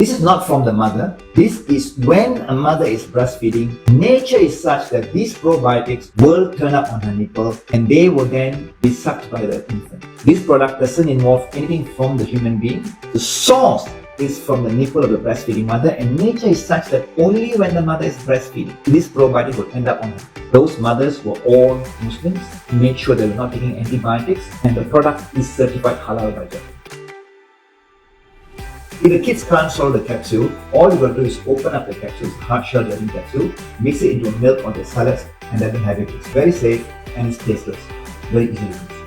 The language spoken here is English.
This is not from the mother. This is when a mother is breastfeeding. Nature is such that these probiotics will turn up on her nipple and they will then be sucked by the infant. This product doesn't involve anything from the human being. The source is from the nipple of the breastfeeding mother, and nature is such that only when the mother is breastfeeding, this probiotic will end up on her. Those mothers were all Muslims, made sure they were not taking antibiotics, and the product is certified halal by JAKIM. If the kids can't swallow the capsule, all you got to do is open up the capsule, hard shell gelatin capsule, mix it into milk or the salads, and let them have it. It's very safe and it's tasteless. Very easy to use.